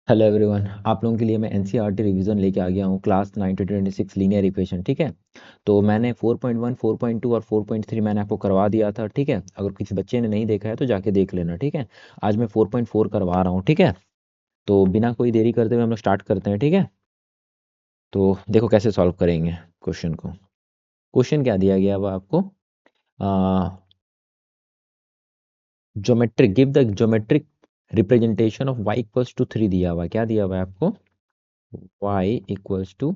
Hello everyone, आप लोगों के लिए मैं एनसीईआरटी रिवीजन लेके आ गया हूँ क्लास 9 to 26 लीनियर इक्वेशन। ठीक है, तो मैंने 4.1 4.2 और 4.3 मैंने आपको करवा दिया था। ठीक है, अगर किसी बच्चे ने नहीं देखा है तो जाके देख लेना। ठीक है, आज मैं 4.4 करवा रहा हूँ। ठीक है, तो बिना कोई देरी करते हुए हम लोग स्टार्ट करते हैं। ठीक है, तो देखो कैसे सॉल्व करेंगे क्वेश्चन को। क्वेश्चन क्या दिया गया हुआ आपको? Geometric, give the geometric representation of y equals to 3 दिया हुआ है। क्या दिया हुआ है आपको? y इक्वल्स टू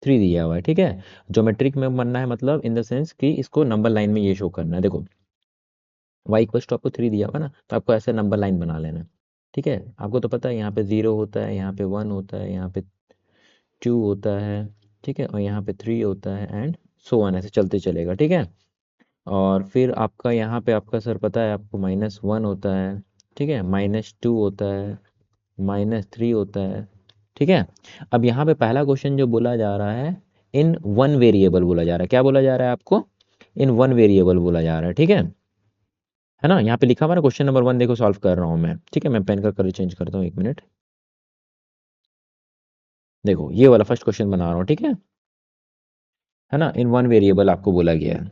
3 दिया हुआ है। ठीक है, ज्योमेट्रिक में बनना है, मतलब इन द सेंस कि इसको नंबर लाइन में ये शो करना है। देखो y इक्वल्स टू आपको 3 दिया हुआ ना, तो आपको ऐसे नंबर लाइन बना लेना है। ठीक है, आपको तो पता है यहाँ पे 0 होता है, यहाँ पे 1 होता है, यहाँ पे 2 होता है। ठीक है, और यहाँ पे 3 होता है एंड सो ऑन, ऐसे चलते चलेगा। ठीक है, और फिर आपका यहाँ पे आपका सर पता है आपको -1 होता है। ठीक है, -2 होता है, -3 होता है। ठीक है, अब यहाँ पे पहला क्वेश्चन जो बोला जा रहा है, इन वन वेरिएबल बोला जा रहा है। क्या बोला जा रहा है आपको? इन वन वेरिएबल बोला जा रहा है। ठीक है ना, यहाँ पे लिखा हुआ ना क्वेश्चन नंबर 1, देखो सॉल्व कर रहा हूँ मैं। ठीक है, मैं पेन का कलर चेंज करता हूँ, 1 मिनट। देखो ये वाला फर्स्ट क्वेश्चन बना रहा हूँ। ठीक है ना, इन वन वेरिएबल आपको बोला गया है।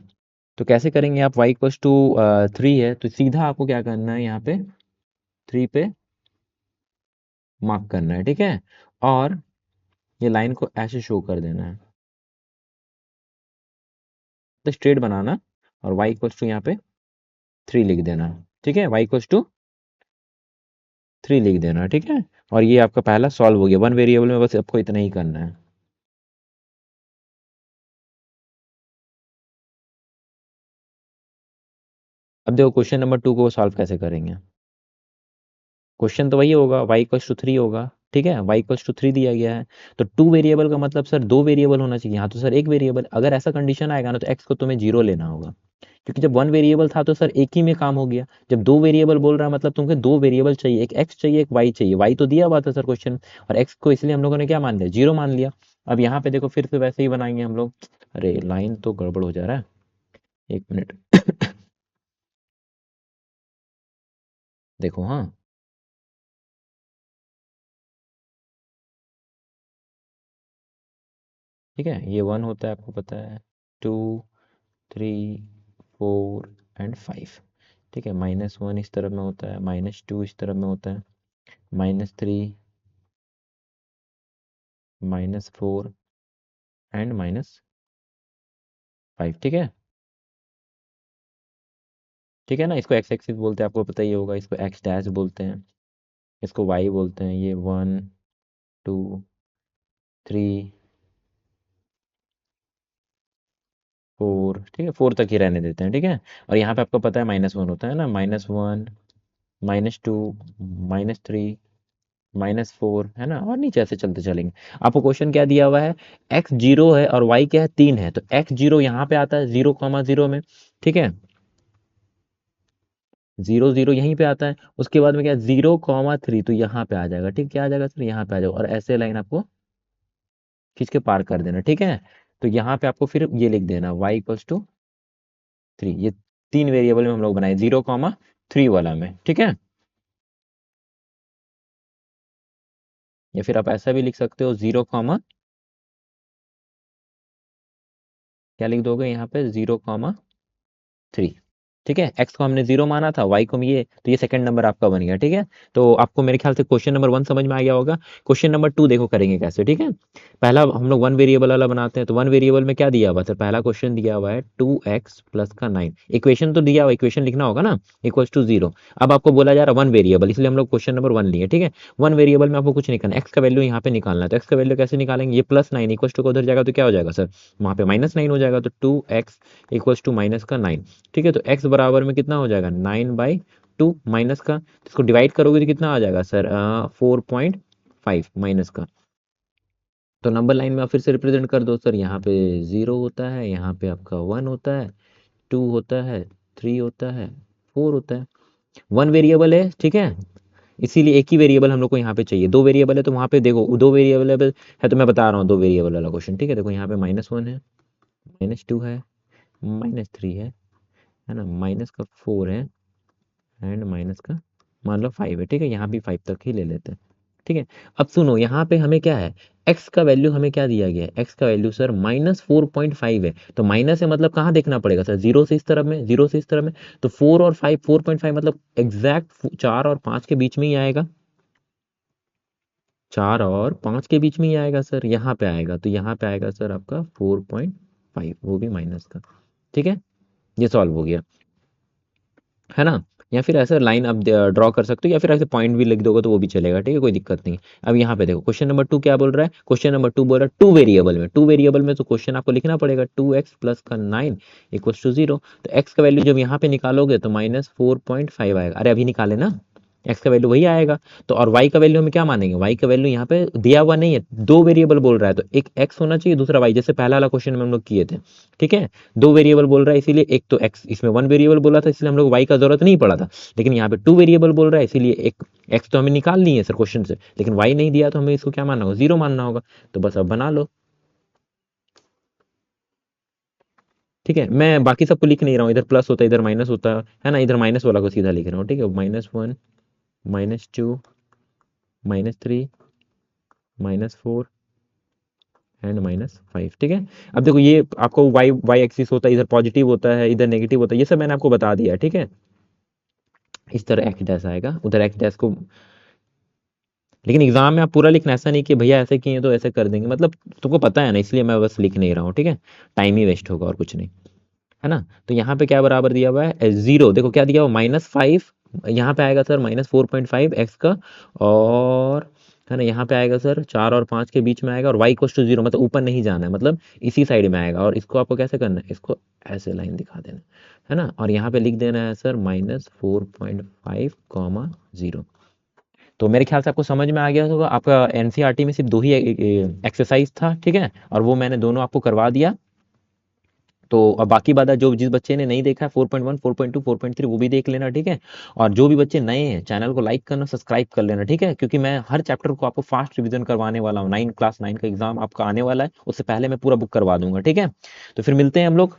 तो कैसे करेंगे आप? y इक्वल्स टू 3 है, तो सीधा आपको क्या करना है, यहाँ पे 3 पे मार्क करना है। ठीक है, और ये लाइन को ऐसे शो कर देना है, तो स्ट्रेट बनाना, और y इक्वल्स टू यहाँ पे 3 लिख देना। ठीक है, y इक्वल्स टू 3 लिख देना। ठीक है, और ये आपका पहला सॉल्व हो गया। वन वेरिएबल में बस आपको इतना ही करना है। अब देखो क्वेश्चन नंबर 2 को सॉल्व कैसे करेंगे। क्वेश्चन तो वही होगा, y इक्वल्स टू 3 होगा। ठीक है, y इक्वल्स टू 3 दिया गया है, तो 2 वेरिएबल का मतलब सर 2 वेरिएबल होना चाहिए। हाँ, तो सर एक वेरिएबल, अगर ऐसा कंडीशन आएगा ना, तो x को तुम्हें 0 लेना होगा, क्योंकि जब वन वेरिएबल था तो सर एक ही में काम हो गया। जब 2 वेरिएबल बोल रहा है, मतलब तुमको 2 वेरिएबल चाहिए, एक x चाहिए, एक y चाहिए। y तो दिया हुआ था सर क्वेश्चन, और x को इसलिए हम लोगों ने क्या मान लिया? 0 मान लिया। अब यहाँ पे देखो फिर से वैसे ही बनाएंगे हम लोग। अरे लाइन तो गड़बड़ हो जा रहा है, 1 मिनट। देखो हाँ, ठीक है, ये 1 होता है आपको पता है, 2, 3, 4 एंड 5। ठीक है, -1 इस तरफ में होता है, -2 इस तरफ में होता है, -3, -4 एंड -5। ठीक है, ठीक है ना, इसको एक्स एक्सिस बोलते हैं, आपको पता ही होगा। इसको एक्स डैश बोलते हैं, इसको वाई बोलते हैं। ये 1, 2, 3, 4। ठीक है, 4 तक ही रहने देते हैं। ठीक है, और यहाँ पे आपको पता है -1 होता है ना, -1, -2, -3, -4, है ना, और नीचे ऐसे चलते चलेंगे। आपको क्वेश्चन क्या दिया हुआ है? एक्स 0 है और वाई क्या है? 3 है, तो एक्स 0 यहाँ पे आता है 0,0 में। ठीक है, 0 0 यहीं पे आता है, उसके बाद में क्या, 0,3, तो यहाँ पे आ जाएगा। ठीक, क्या आ जाएगा सर? यहाँ पे आ जाएगा, और ऐसे लाइन आपको खींच के पार कर देना। ठीक है, तो यहाँ पे आपको फिर ये लिख देना y इक्वल्स टू 3। ये 3 वेरिएबल में हम लोग बनाए, 0,3 वाला में। ठीक है, या फिर आप ऐसा भी लिख सकते हो, 0, क्या लिख दोगे यहाँ पे, 0,3। ठीक है, एक्स को हमने 0 माना था, वाई को ये, तो ये सेकंड नंबर आपका बन गया। ठीक है, तो आपको मेरे ख्याल से क्वेश्चन नंबर 1 समझ में आ गया होगा। क्वेश्चन नंबर 2 देखो करेंगे कैसे। ठीक है, पहला हम लोग वन वेरिएबल वाला बनाते हैं, तो वन वेरिएबल में क्या दिया हुआ है? पहला क्वेश्चन दिया हुआ है 2x प्लस का 9। इक्वेशन तो दिया हुआ, इक्वेशन लिखना होगा ना, इक्वल्स टू 0। अब आपको बोला जा रहा है वन वेरिएबल, इसलिए हम लोग क्वेश्चन नंबर 1 लिए। ठीक है, वन वेरिएबल में आपको कुछ नहीं करना, एक्स का वैल्यू यहाँ पे निकालना है। तो एक्स का वैल्यू कैसे निकालेंगे? ये +9 इक्वल्स टू का उधर जाएगा तो क्या हो जाएगा सर? वहाँ पे -9 हो जाएगा, तो 2x इक्वल्स टू -9। ठीक है, तो x बराबर में कितना हो जाएगा? 9/2 माइनस का, इसको डिवाइड करोगे तो कितना आ जाएगा सर? 4.5 माइनस का। तो नंबर लाइन में आप फिर से रिप्रेजेंट कर दो सर। यहाँ पे 0 होता है, यहाँ पे आपका 1 होता है, 2 होता है, 3 होता है, 4 होता है। वन वेरिएबल है, ठीक है, इसीलिए एक ही वेरिएबल हम लोग को यहाँ पे चाहिए। दो वेरिएबल है तो वहाँ पे देखो दो वेरिएबल है, तो मैं बता रहा हूँ दो वेरिएबल वाला क्वेश्चन। ठीक है, देखो यहाँ पे -1 है, -2 है, -3 है ना, माइनस का 4 है, एंड माइनस का मान लो 5 है। ठीक है, यहाँ भी 5 तक ही ले लेते हैं। ठीक है। अब सुनो, यहाँ पे हमें क्या है, x का वैल्यू हमें क्या दिया गया है, x का वैल्यू सर -4.5 है, तो माइनस है मतलब कहाँ देखना पड़ेगा सर, जीरो से इस तरफ में, जीरो से इस तरफ में, तो 4 और 5, 4.5 मतलब एग्जैक्ट 4 और 5 के बीच में ही आएगा, 4 और 5 के बीच में ही आएगा सर, यहाँ पे आएगा, तो यहाँ पे आएगा सर आपका 4.5, वो भी माइनस का। ठीक है, ये सॉल्व हो गया, है ना। या फिर ऐसे लाइन आप ड्रॉ कर सकते हो, या फिर ऐसे पॉइंट भी लिख दोगे तो वो भी चलेगा, ठीक है, कोई दिक्कत नहीं। अब यहाँ पे देखो क्वेश्चन नंबर 2 क्या बोल रहा है, क्वेश्चन नंबर 2 बोल रहा है 2 वेरिएबल में, 2 वेरिएबल में तो क्वेश्चन आपको लिखना पड़ेगा 2x प्लस का 9 इक्वल्स टू 0, तो x का वैल्यू जब यहाँ पे निकालोगे तो -4.5 आएगा, अरे अभी निकाले ना, x का वैल्यू वही आएगा। तो और y का वैल्यू हमें क्या मानेंगे, y का वैल्यू यहाँ पे दिया हुआ नहीं है, दो वेरिएबल बोल रहा है, तो एक x होना चाहिए, दूसरा y, जैसे पहला वाला क्वेश्चन में हम लोग किए थे। ठीक है, दो वेरिएबल बोल रहा है इसीलिए, एक तो x, इसमें वन वेरिएबल बोला था इसलिए हम लोग y का जरूरत नहीं पड़ा था, लेकिन यहाँ पे टू वेरिएबल बोल रहा है इसीलिए एक x तो हमें निकाल लिए सर क्वेश्चन से, लेकिन y नहीं दिया तो हमें इसको क्या मानना होगा, जीरो मानना होगा। तो बस अब बना लो। ठीक है, मैं बाकी सबको लिख नहीं रहा हूँ, इधर प्लस होता है इधर माइनस होता है ना, इधर माइनस वाला को सीधा लिख रहा हूँ। ठीक है, -1, -2, -3, -4 एंड -5। ठीक है, अब देखो ये आपको वाई वाई एक्सिस होता है, इधर पॉजिटिव होता है इधर नेगेटिव होता है, ये सब मैंने आपको बता दिया। ठीक है, इस तरह एक्स डैश आएगा, उधर एक्स डैश को, लेकिन एग्जाम में आप पूरा लिखना, ऐसा नहीं कि भैया ऐसे किए तो ऐसे कर देंगे, मतलब तुमको पता है ना, इसलिए मैं बस लिख नहीं रहा हूँ। ठीक है, टाइम ही वेस्ट होगा और कुछ नहीं, है ना। तो यहाँ पे क्या बराबर दिया हुआ है, जीरो, देखो क्या दिया हुआ, -5, यहाँ पे आएगा सर -4.5 एक्स का, और है ना यहाँ पे आएगा सर 4 और 5 के बीच में आएगा, और y इक्वल्स टू 0 मतलब ऊपर नहीं जाना है, मतलब इसी साइड में आएगा, और इसको आपको कैसे करना है, इसको ऐसे लाइन दिखा देना है ना, और यहाँ पे लिख देना है सर -4.5, 0। तो मेरे ख्याल से आपको समझ में आ गया होगा, आपका एनसीईआरटी में सिर्फ दो ही एक्सरसाइज था। ठीक है, और वो मैंने दोनों आपको करवा दिया। तो अब बाकी बात है, जो जिस बच्चे ने नहीं देखा है 4.1, 4.2, 4.3 वो भी देख लेना। ठीक है, और जो भी बच्चे नए हैं चैनल को लाइक करना, सब्सक्राइब कर लेना। ठीक है, क्योंकि मैं हर चैप्टर को आपको फास्ट रिवीजन करवाने वाला हूँ, क्लास 9 का एग्जाम आपका आने वाला है, उससे पहले मैं पूरा बुक करवा दूंगा। ठीक है, तो फिर मिलते हैं हम लोग